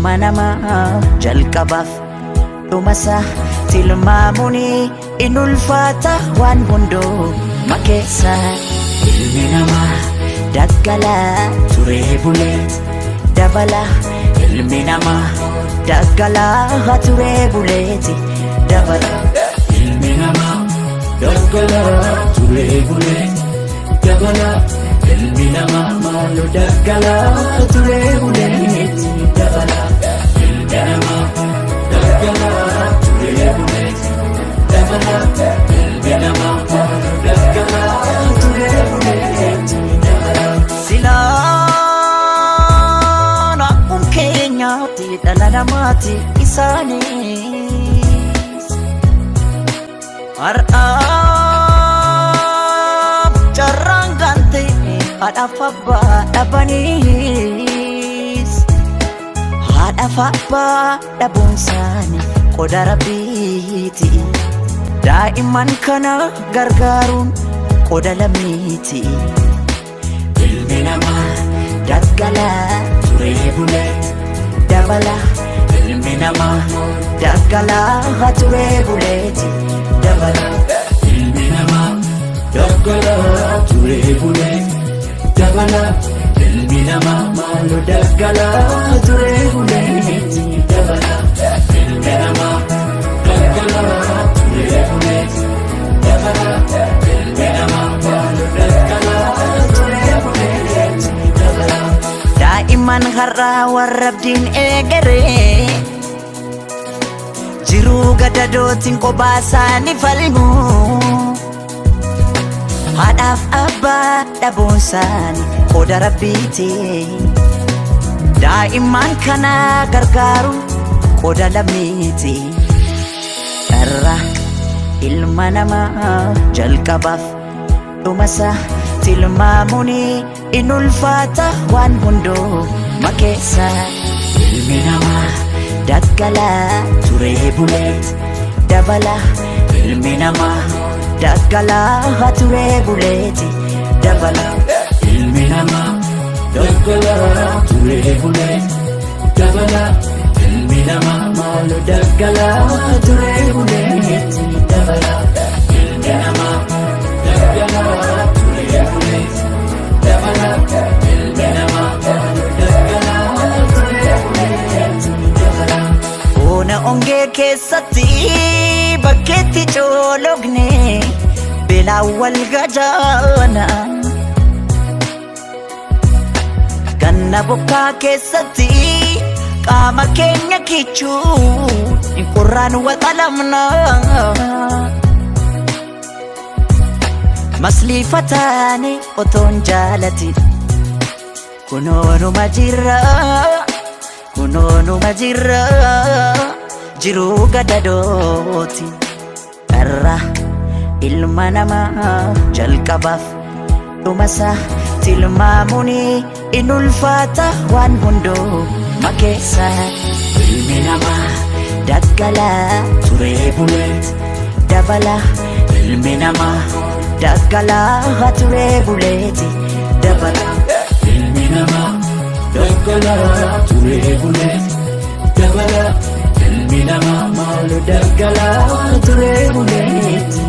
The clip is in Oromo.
ilma namaa jalqabaaf dhumasa tilmaamuni in ulfaata waan hundoo makeessa. Ilmi namaa daggala turee bulee dabala. Ilmi namaa daggala turee buleeti dabala. Ilmi namaa daggala turee bulee dabala. Ilmi namaa maaloo daggala turee buleeti dabala. Ilmi namaa daggala turee buleeti dabala. Ilmi namaa maaloo daggala turee buleeti dabala. Silaan akkuma keenyaatti dhala namaati isaanis har'aaf carraan gante haadhaaf abbaa dhabaniis haadhaaf abbaa dhabuun isaanii qooda Rabbiiti. Daa'imman kana gargaaruun qooda lammiiti. Ilmi namaa daggala turee bulee dabala. Ilmi namaa daggala turee buleeti dabala. Ilmi namaa daggala turee bulee dabala. Ilmi namaa maaloo daggala turee buleeti dabala. Ilmi namaa daggala turee buleeti dabala. Ilmi namaa maaloo daggala turee buleeti dabala. Daa'imman har'aa warra abdiin eegaree jiruu gadadootiin kophaa isaanii falmu. Haadhaaf abbaa dhabuun isaanii qooda Rabbiiti. Daa'imman kana gargaaruun qooda lammiiti. Dharra ilma namaa jalqabaaf dhumasa tilmaamuni in ulfaata waan hundoo makeessa. Ilmi namaa daggala turee buleeti dabala. Ilmi namaa daggala turee buleeti dabala. Ilmi namaa daggala turee buleeti dabala. Ilmi namaa maaloo daggala turee buleeti dabala. Ilmi namaa daggala turee buleeti dabala. Ilmi namaa maaloo daggala turee buleeti dabala. Ona ongee keessatti bakkeetti coologne beelaan wal gajaana. Ganna bokkaa keessatti qaama keenya kichuu in qorraan waxalamna. Masliifataani otoon jaalatin kunoonuma jirra kunoonuma jirra jiruu gadadooti. Dharra ilma namaa jalqabaaf dhumasa tilmaamuni in ulfaata waan hundoo makeessa. Ilmi namaa daggala turee buleeti dabala. Ilmi namaa daggala turee buleeti dabala. Ilmi namaa daggala turee buleeti dabala. Ilmi namaa maaloo daggala turee buleeti